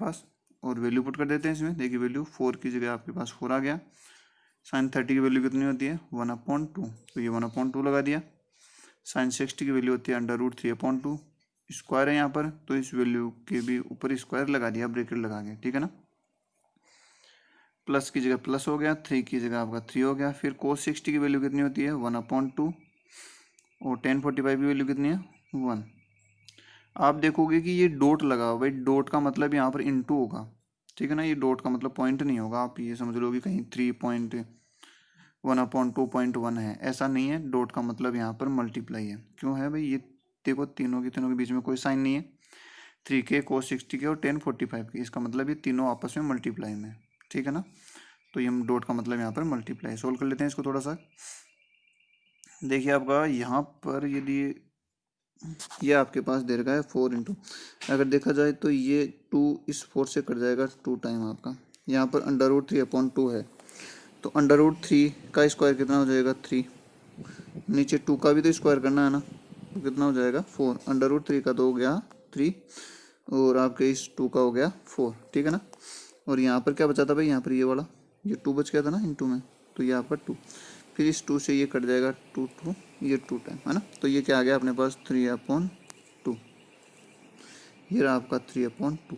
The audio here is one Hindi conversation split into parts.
पास, और वैल्यू पुट कर देते हैं इसमें। देखिए वैल्यू 4 की जगह आपके पास 4 आ गया। साइन 30 की वैल्यू कितनी होती है 1/2, तो ये 1/2 लगा दिया। साइन 60 की वैल्यू होती है √3/2, स्क्वायर है यहाँ पर, तो इस वैल्यू के भी ऊपर स्क्वायर लगा दिया ब्रैकेट लगा के, ठीक है ना। प्लस की जगह प्लस हो गया, 3 की जगह आपका 3 हो गया। फिर cos 60 की वैल्यू कितनी होती है 1/2, और tan 45 की वैल्यू कितनी है 1। आप देखोगे कि ये डॉट लगा हुआ, भाई डॉट का मतलब यहाँ पर इंटू होगा, ठीक है ना। ये डॉट का मतलब पॉइंट नहीं होगा, आप ये समझ लो कि कहीं 3.1/2.1 है, ऐसा नहीं है। डॉट का मतलब यहाँ पर मल्टीप्लाई है। क्यों है भाई, ये देखो तीनों के बीच में कोई साइन नहीं है, 3 के cos 60 के और tan 45 के, इसका मतलब ये तीनों आपस में मल्टीप्लाई में, ठीक है ना। तो ये हम डॉट का मतलब यहाँ पर मल्टीप्लाई। सोल्व कर लेते हैं इसको थोड़ा सा। देखिए आपका यहाँ पर यदि ये आपके पास दे रखा है 4 इंटू, अगर देखा जाए तो ये 2 इस 4 से कट जाएगा 2 टाइम आपका। यहाँ पर √3/2 है, तो √3 का स्क्वायर कितना हो जाएगा 3, नीचे 2 का भी तो स्क्वायर करना है ना, तो कितना हो जाएगा 4। √3 का तो हो गया 3, और आपके इस 2 का हो गया 4, ठीक है ना। और यहाँ पर क्या बचा था भाई, यहाँ पर ये वाला, ये 2 बच गया था ना इंटू में, तो ये आपका 2, फिर इस 2 से ये कट जाएगा 2 2, ये 2 टाइम है ना। तो ये क्या आ गया अपने पास 3/2, ये रहा आपका 3/2।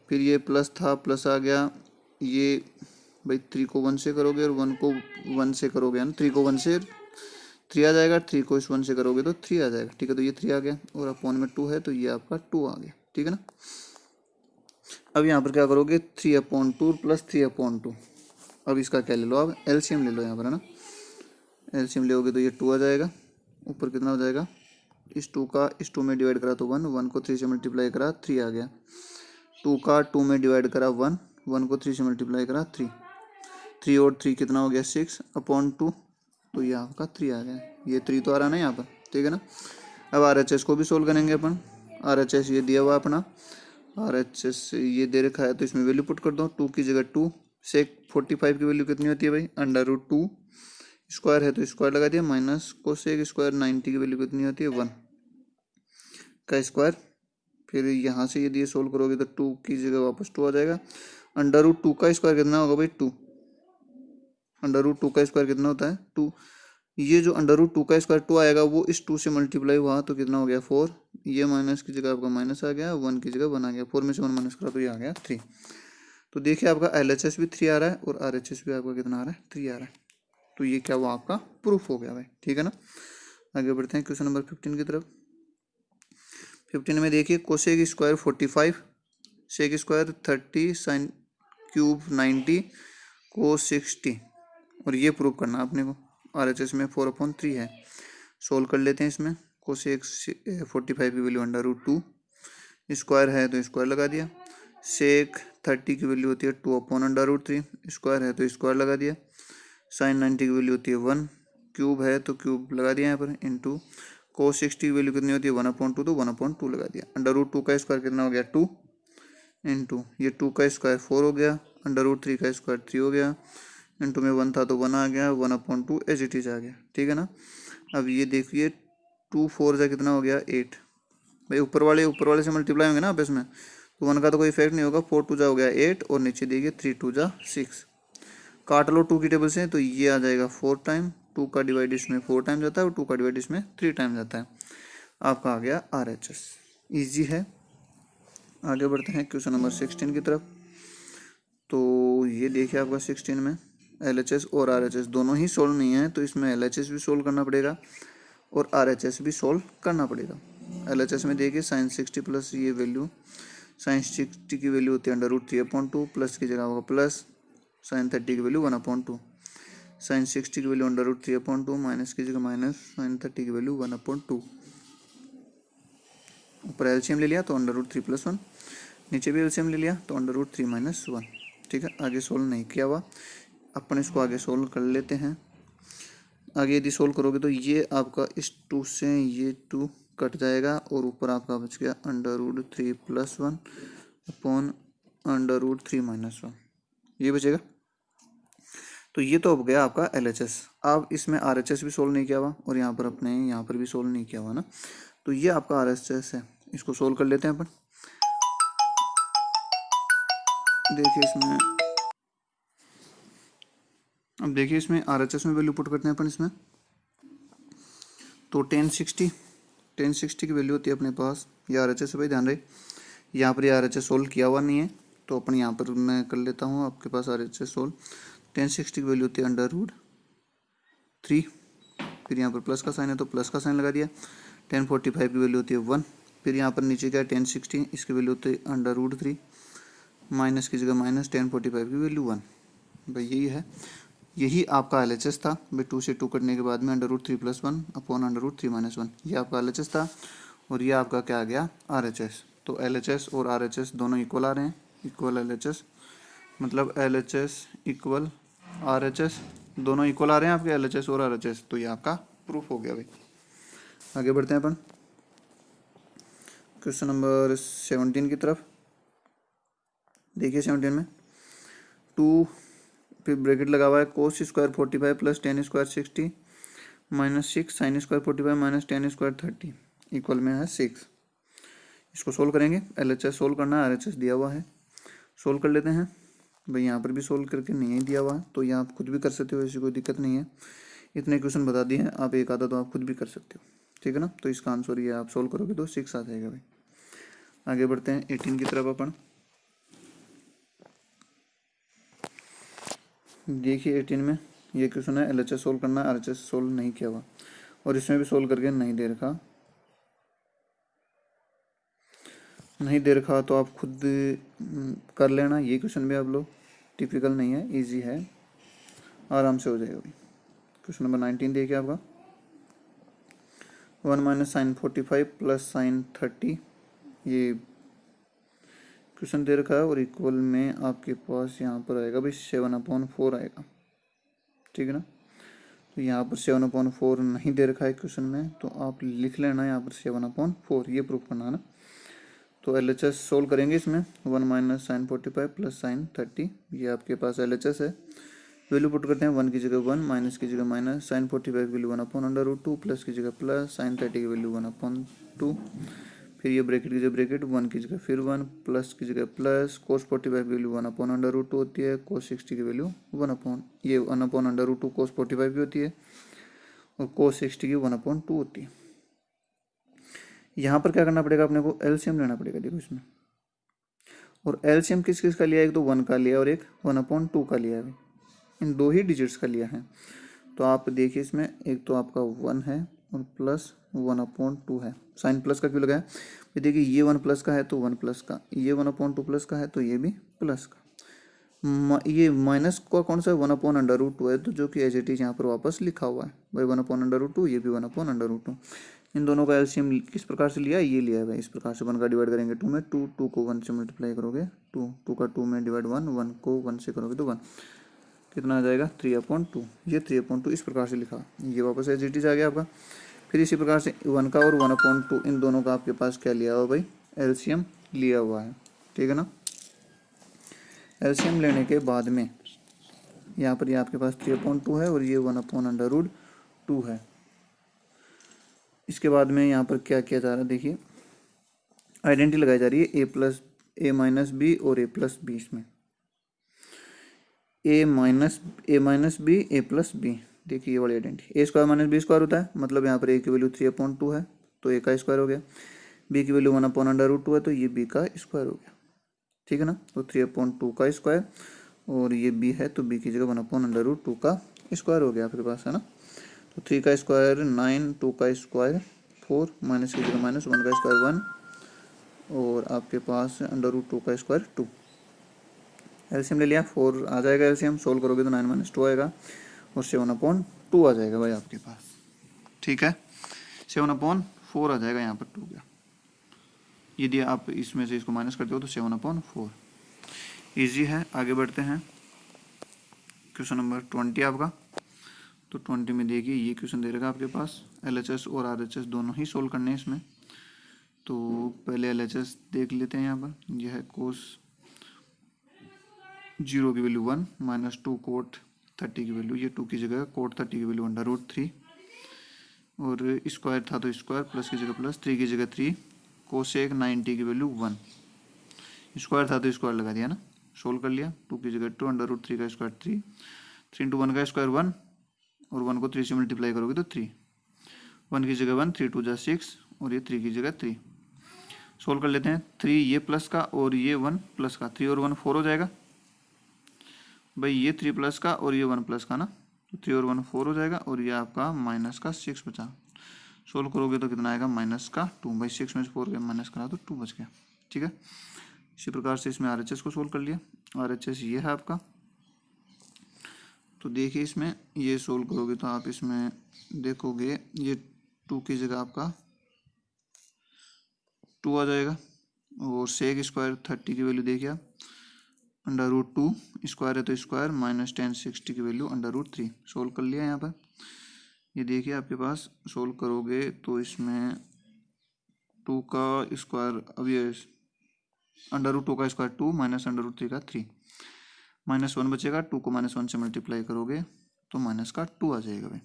फिर ये प्लस था, प्लस आ गया, ये भाई 3 को 1 से करोगे और 1 को 1 से करोगे ना, 3 को 1 से 3 आ जाएगा, 3 को इस 1 से करोगे तो 3 आ जाएगा, ठीक है। तो ये 3 आ गया, और अपॉन में 2 है तो ये आपका 2 आ गया, ठीक है ना। अब यहाँ पर क्या करोगे 3/2 प्लस 3/2, अब इसका क्या ले लो, आप एलसीएम ले लो यहाँ पर, है ना। एलसीएम लोगे तो ये 2 आ जाएगा, ऊपर कितना हो जाएगा, इस 2 का इस 2 में डिवाइड करा तो 1, 1 को 3 से मल्टीप्लाई करा 3 आ गया। 2 का 2 में डिवाइड करा 1, 1 को 3 से मल्टीप्लाई करा 3, 3 और 3 कितना हो गया 6/2, तो ये आपका 3 आ गया। ये 3 तो आ रहा ना यहाँ पर, ठीक है ना। अब RHS को भी सोल्व करेंगे अपन। RHS ये दिया हुआ अपना, RHS ये दे रखा है, तो इसमें वैल्यू पुट कर दो। 2 की जगह 2, sec 45 की वैल्यू कितनी होती है भाई √2, स्क्वायर है तो स्क्वायर लगा दिया, माइनस कोसेक स्क्वायर 90 की वैल्यू कितनी होती है 1 का स्क्वायर। फिर यहाँ से यदि ये सोल्व करोगे तो 2 की जगह वापस 2 आ जाएगा। √2 का स्क्वायर कितना होगा भाई 2, √2 का स्क्वायर कितना होता है 2, ये जो √2 का स्क्वायर 2 आएगा वो इस 2 से मल्टीप्लाई हुआ तो कितना हो गया 4, ये माइनस की जगह आपका माइनस आ गया, 1 की जगह 1 आ गया, 4 में से 1 माइनस करा तो ये आ गया 3। तो देखिए आपका LHS भी 3 आ रहा है और RHS भी आपका कितना आ रहा है 3 आ रहा है। तो ये क्या हुआ आपका प्रूफ हो गया भाई, ठीक है ना। आगे बढ़ते हैं क्वेश्चन नंबर 15 की तरफ। 15 में देखिए cosec square 45, sec square 30, sine cube 90, cos 60, और ये प्रूफ करना आपने को। RHS में 4/3 है, सोल्व कर लेते हैं इसमें। कोसेक 45 की वैल्यू √2, स्क्वायर है तो स्क्वायर लगा दिया। सेक 30 की वैल्यू होती है 2/√3, स्क्वायर है तो स्क्वायर लगा दिया। साइन 90 की वैल्यू होती है 1, क्यूब है तो क्यूब लगा दिया यहाँ पर, इंटू कोस 60 की वैल्यू कितनी होती है 1/2, तो 1/2 लगा दिया। √2 का स्क्वायर कितना हो गया 2, इंटू ये 2 का स्क्वायर 4 हो गया, √3 का स्क्वायर 3 हो गया, इंटू में 1 था तो 1 आ गया, 1/2 एज इट इज आ गया, ठीक है ना। अब ये देखिए 2 4 से कितना हो गया 8, भाई ऊपर वाले से मल्टीप्लाई होंगे ना आप इसमें, तो 1 का तो कोई इफेक्ट नहीं होगा। 4 2 जा हो गया 8, और नीचे देखिए 3 2 जा 6, काट लो 2 की टेबल से तो ये आ जाएगा 4 टाइम, 2 का डिवाइड इसमें 4 टाइम जाता है और 2 का डिवाइड इसमें 3 टाइम जाता है। आपका आ गया RHS, ईजी है। आगे बढ़ते हैं क्वेश्चन नंबर 16 की तरफ। तो ये देखिए आपका 16 में LHS और RHS दोनों ही सोल्व नहीं है, तो इसमें LHS भी सोल्व करना पड़ेगा और RHS भी सोल्व करना पड़ेगा। LHS में देखिए साइन 60 प्लस ये वैल्यू, साइन 60 की वैल्यू होती है √3/2, प्लस की जगह होगा प्लस, साइन 30 की वैल्यू 1/2, साइन 60 की वैल्यू √3/2, माइनस की जगह माइनस, साइन 30 की वैल्यू 1/2। ऊपर एलसीएम ले लिया तो √3 + 1, नीचे भी एलसीएम ले लिया तो √3 - 1, ठीक है। आगे सोल्व नहीं किया हुआ, अपन इसको आगे सोल्व कर लेते हैं। आगे यदि सोल्व करोगे तो ये आपका इस 2 से ये 2 कट जाएगा और ऊपर आपका बच गया √3 + 1 अपॉन √3 - 1, ये बचेगा। तो ये तो हो गया आपका LHS। अब इसमें RHS भी सोल्व नहीं किया हुआ और यहाँ पर अपने यहाँ पर भी सोल्व नहीं किया हुआ ना, तो ये आपका RHS है। इसको सोल्व कर लेते हैं अपन। देखिए इसमें, अब देखिए इसमें RHS में वैल्यू पुट करते हैं अपन इसमें, तो 1060 की वैल्यू होती है अपने पास, ये RHS है भाई, ध्यान रहे यहाँ पर ये RHS सोल्व किया हुआ नहीं है, तो अपन यहाँ पर मैं कर लेता हूँ आपके पास RHS सोल्व। 1060 की वैल्यू होती है √3, फिर यहाँ पर प्लस का साइन है तो प्लस का साइन लगा दिया। 1045 की वैल्यू होती है 1, फिर यहाँ पर नीचे क्या है 1060, इसकी वैल्यू होती है √3, माइनस की जगह माइनस, 1045 की वैल्यू 1। भाई यही है, यही आपका LHS था भाई। 2 से 2 करने के बाद में √3 + 1 अपॉन √3 - 1, ये आपका LHS था, और ये आपका क्या आ गया RHS। तो LHS और RHS दोनों इक्वल आ रहे हैं, इक्वल LHS मतलब LHS इक्वल RHS, दोनों इक्वल आ रहे हैं आपके LHS और RHS, तो ये आपका प्रूफ हो गया भाई। आगे बढ़ते हैं अपन क्वेश्चन नंबर 17 की तरफ। देखिए 17 में 2, फिर ब्रैकेट लगा हुआ है, cos square 45 + tan square 60 -6 sin square 45 - tan square 30 equal में है 6। इसको सोल्व करेंगे, LHS सोल्व करना है, RHS दिया हुआ है, सोल्व कर लेते हैं भाई। यहाँ पर भी सोल्व करके नहीं दिया हुआ है, तो यहाँ आप खुद भी कर सकते हो, ऐसी कोई दिक्कत नहीं है। इतने क्वेश्चन बता दिए हैं, आप एक आधा तो आप खुद भी कर सकते हो, ठीक है ना। तो इसका आंसर ये आप सोल्व करोगे तो 6 आ जाएगा भाई। आगे बढ़ते हैं 18 की तरफ अपन। देखिए 18 में ये क्वेश्चन है, LHS सोल्व करना है, RHS सोल्व नहीं किया हुआ, और इसमें भी सोल्व करके नहीं दे रखा तो आप खुद कर लेना। ये क्वेश्चन भी आप लोग, टिपिकल नहीं है, इजी है, आराम से हो जाएगा भाई। क्वेश्चन नंबर 19 देखिए आपका, 1 - sin 45 + sin 30, ये क्वेश्चन दे रखा है, और इक्वल में आपके पास यहाँ पर आएगा भाई 7/4 आएगा, ठीक है ना। तो यहाँ पर 7/4 नहीं दे रखा है क्वेश्चन में, तो आप लिख लेना यहाँ पर 7/4, ये प्रूफ करना है ना। तो LHS सोल्व करेंगे इसमें, 1 - sin 45 + sin 30, ये आपके पास LHS है। वैल्यू पुट करते हैं, 1 की जगह 1, माइनस की जगह माइनस, sin 45 की वैल्यू 1/√2, प्लस की जगह प्लस, sin 30 की वैल्यू 1/2, फिर ये ब्रैकेट की जगह ब्रैकेट, 1 की जगह फिर 1, प्लस की जगह प्लस, cos 45 की वैल्यू 1/√2 होती है, cos 60 की वैल्यू 1/√2 cos 45 की होती है, और cos 60 की 1/2 होती है। यहाँ पर क्या करना पड़ेगा अपने को, LCM लेना पड़ेगा। देखो इसमें, और LCM किस किस का लिया, एक तो 1 का लिया और एक 1/2 का लिया है, इन दो ही डिजिट्स का लिया है। तो आप देखिए इसमें, एक तो आपका 1 है और प्लस 1/2 है। साइन प्लस का क्यों लगाया, देखिए ये 1 प्लस का है तो 1 प्लस का, ये 1/2 प्लस का है तो ये भी प्लस का, ये माइनस का कौन सा है, 1/√2 है, तो जो कि एज इट इज यहाँ पर वापस लिखा हुआ है भाई 1/√2, ये भी 1/√2। इन दोनों का एलसीएम किस प्रकार से लिया है, ये लिया है भाई, इस प्रकार से 1 का डिवाइड करेंगे 2 में, 2 को 1 से मल्टीप्लाई करोगे 2, 2 का 2 में डिवाइड 1, 1 को 1 से करोगे तो 1, कितना आ जाएगा 3/2, ये 3/2 इस प्रकार से लिखा, ये वापस एज इट इज आ गया आपका। फिर इसी प्रकार से 1 का और 1/2, इन दोनों का आपके पास क्या लिया हुआ भाई, एलसीएम लिया हुआ है, ठीक है ना। एलसीएम लेने के बाद में यहाँ पर ये आपके पास 3/2 है और ये 1/√2 है। इसके बाद में यहाँ पर क्या किया जा रहा है, देखिए आइडेंटिटी लगाई जा रही है, a - b और a + b, इसमें a - b a + b, देखिए ये वाली आइडेंटिटी, a² - b² होता है, मतलब यहाँ पर a की वैल्यू 3/2 है तो a का स्क्वायर हो गया, b की वैल्यू 1/√2 है तो ये b का स्क्वायर हो गया, ठीक है ना। तो 3/2 का स्क्वायर, और ये b है तो b की जगह 1/√2 का स्क्वायर हो गया आपके पास, है ना। तो 3 का स्क्वायर 9, 2 का स्क्वायर 4, माइनस की जगह माइनस, 1 का स्क्वायर 1, और आपके पास √2 का स्क्वायर 2। एलसीएम ले लिया, 4 आ जाएगा एलसीएम, सोल्व करोगे तो 9 - 2 आएगा, और 7/2 आ जाएगा भाई आपके पास, ठीक है। 7/4 आ जाएगा यहाँ पर 2 का, यदि आप इसमें से इसको माइनस करते हो तो 7/4 ईजी है। आगे बढ़ते हैं, क्वेश्चन नंबर 20 आपका। तो 20 में देखिए ये क्वेश्चन दे रखा आपके पास, LHS और RHS दोनों ही सोल्व करने हैं इसमें। तो पहले LHS देख लेते हैं, यहाँ पर यह है cos 0 की वैल्यू 1 -2 cot 30 की वैल्यू, ये 2 की जगह cot 30 की वैल्यू 1/√3, और स्क्वायर था तो स्क्वायर, प्लस की जगह प्लस, 3 की जगह 3, cosec 90 की वैल्यू 1, स्क्वायर था तो स्क्वायर लगा दिया ना, सोल्व कर लिया, 2 की जगह 2, अंडर रूट 3 का स्क्वायर 3, 3 इंटू 1 का स्क्वायर 1, और 1 को 3 से मल्टीप्लाई करोगे तो 3, 1 की जगह 1, 3 2 जा 6, और ये 3 की जगह 3। सोल्व कर लेते हैं, 3 ये प्लस का और ये 1 प्लस का, 3 और 1 4 हो जाएगा भाई, ये 3 प्लस का और ये 1 प्लस का ना, तो 3 और 1 4 हो जाएगा, और ये आपका माइनस का 6 बचा। सोल्व करोगे तो कितना आएगा, माइनस का 2 भाई, 6 में से 4 के माइनस करा तो 2 बच गया। ठीक है, इसी प्रकार से इसमें RHS को सोल्व कर लिया। RHS ये है आपका, तो देखिए इसमें ये सोल्व करोगे तो आप इसमें देखोगे ये 2 की जगह आपका 2 आ जाएगा, और सेक स्क्वायर 30 की वैल्यू देखिए आप, अंडर रूट 2 स्क्वायर है तो स्क्वायर, माइनस 10 60 की वैल्यू अंडर रूट 3। सोल्व कर लिया यहाँ पर, ये देखिए आपके पास सोल्व करोगे तो इसमें 2 का स्क्वायर, अब ये अंडर रूट 2 का स्क्वायर 2 माइनस अंडर रूट 3 का 3, माइनस 1 बचेगा, 2 को माइनस 1 से मल्टीप्लाई करोगे तो माइनस का 2 आ जाएगा भाई।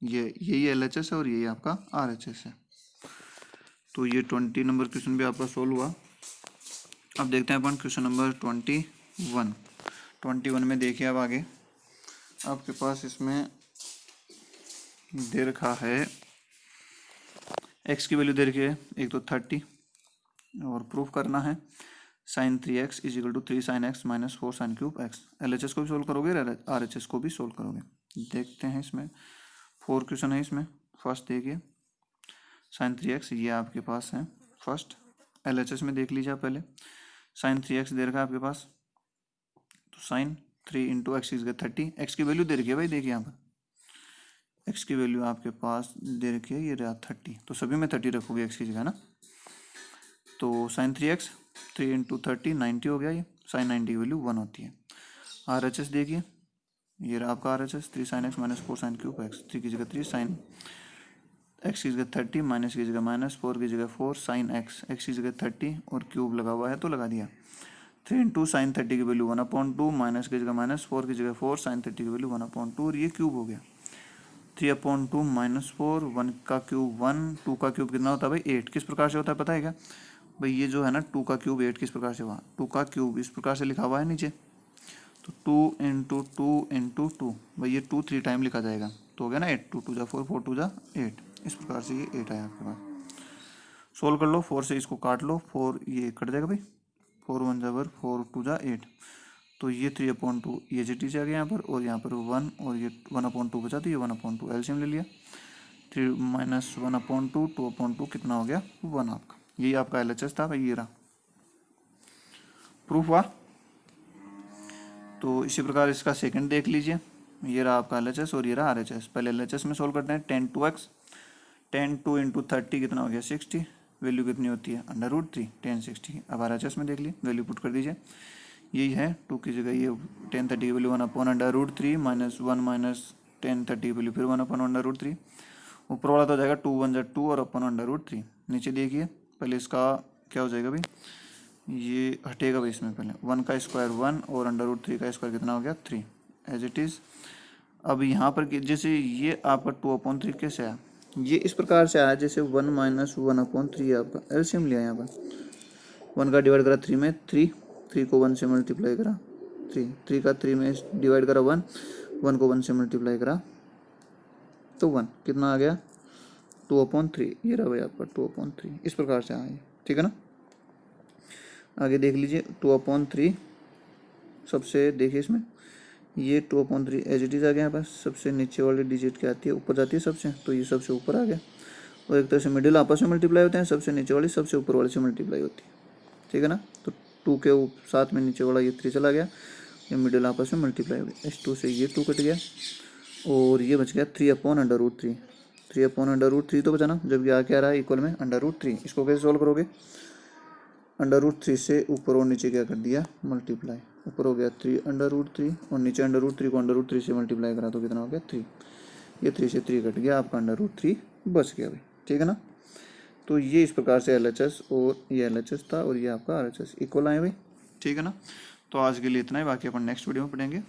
यही LHS है और यही आपका RHS है। तो ये 20 नंबर क्वेश्चन भी आपका सोल्व हुआ। अब देखते हैं अपन क्वेश्चन नंबर 21 में देखिए अब आगे आपके पास इसमें दे रखा है x की वैल्यू दे रखी है, एक तो 30, और प्रूफ करना है sin 3x is equal to 3 sin x minus 4 sin cube x। LHS को भी सोल्व करोगे, RHS को भी सोल्व करोगे। देखते हैं इसमें 4 क्वेश्चन है इसमें। फर्स्ट देखिए sin 3x, ये आपके पास है फर्स्ट। LHS में देख लीजिए आप पहले, sin 3x दे रखा है आपके पास, तो sin 3 into x is 30, x की वैल्यू दे रखी है भाई, देखिए यहाँ पर x की वैल्यू आपके पास दे रखी है, ये रहा 30, तो सभी में 30 रखोगे x की जगह ना, तो sin 3x 3 इंटू 30 90 हो गया, ये sin 90 की वैल्यू 1 होती है। RHS देखिए, ये रहा आपका RHS 3 sin x minus 4 sin cube x, 3 की जगह 3 sin x की जगह 30, माइनस की जगह माइनस, 4 की जगह 4 sin x की जगह 30, और क्यूब लगा हुआ है तो लगा दिया। 3 इंटू साइन 30 की वैल्यू 1/2, माइनस की जगह माइनस, 4 की जगह 4 sin 30 की वैल्यू 1/2, और ये क्यूब हो गया 3/2 माइनस 4, 1 का क्यूब 1, 2 का क्यूब कितना होता है भाई 8। किस प्रकार से होता है पता है क्या भाई, ये जो है ना 2 का क्यूब 8 किस प्रकार से हुआ, 2 का क्यूब इस प्रकार से लिखा हुआ है नीचे, तो 2 इंटू 2 इंटू 2 भाई, ये 2 3 टाइम लिखा जाएगा तो हो गया ना 8, 2 2 जा 4, 4 2 जा 8, इस प्रकार से ये 8 आया आपके पास। सोल्व कर लो, 4 से इसको काट लो, 4 ये कट जाएगा भाई, 4 1 जा 4 2 जा 8, तो ये 3/2 ये GT से आ गया यहाँ पर, और यहाँ पर 1 और ये 1/2 बचा, तो ये 1/2 एलसीएम ले लिया, 3 माइनस 1/2 2/2 कितना हो गया 1 आपका। यही आपका LHS था भाई, ये रहा प्रूफ हुआ। तो इसी प्रकार इसका सेकंड देख लीजिए, ये रहा आपका LHS और ये रहा RHS। पहले LHS में सोल्व करते हैं, 10 2x, 10 2 इंटू 30 कितना हो गया 60, वैल्यू कितनी होती है अंडर रूट 3 10 60। अब RHS में देख लिए, वैल्यू पुट कर दीजिए, यही है 2 की जगह ये 10 30 की वैल्यू 1/√3 माइनस 1 माइनस 10 30 की वैल्यू फिर 1/√3, ऊपर वाला तो हो जाएगा 2 1 जा 2 और /√3। नीचे देखिए पहले इसका क्या हो जाएगा भाई, ये हटेगा भाई इसमें, पहले 1 का स्क्वायर 1 और √3 का स्क्वायर कितना हो गया 3 एज इट इज़। अब यहाँ पर जैसे ये आपका 2/3 कैसे आया, ये इस प्रकार से आया जैसे 1 माइनस 1/3 आपका एलसीएम लिया, यहाँ पर 1 का डिवाइड करा 3 में 3 को 1 से मल्टीप्लाई करा 3 का 3 में डिवाइड करा 1 को 1 से मल्टीप्लाई करा तो 1 कितना आ गया 2/3, ये रहा भाई आपका 2/3, इस प्रकार से आया, ठीक है ना। आगे देख लीजिए 2/3, सबसे देखिए इसमें ये 2/3 एज इट इज़ आ गया यहाँ पर, सबसे नीचे वाली डिजिट क्या आती है ऊपर जाती है सबसे, तो ये सबसे ऊपर आ गया, और एक तरह से मिडिल आपस में मल्टीप्लाई होते हैं, सबसे नीचे वाली सबसे ऊपर वाले से मल्टीप्लाई होती है, ठीक है ना। तो 2 के साथ में नीचे वाला ये 3 चला गया, ये मिडिल आपस में मल्टीप्लाई हो गया, इस 2 से ये 2 कट गया, और ये बच गया 3/√3, 3/√3 तो बचा ना, जब ये आ क्या रहा है इक्वल में √3। इसको कैसे सोल्व करोगे, √3 से ऊपर और नीचे क्या कर दिया मल्टीप्लाई, ऊपर हो गया 3/√3 और नीचे √3 को √3 से मल्टीप्लाई करा तो कितना हो गया 3, ये 3 से 3 कट गया, आपका √3 बच गया भाई, ठीक है ना। तो ये इस प्रकार से LHS और ये LHS था और ये आपका RHS इक्वल आए भाई, ठीक है ना। तो आज के लिए इतना ही, बाकी अपन नेक्स्ट वीडियो में पढ़ेंगे।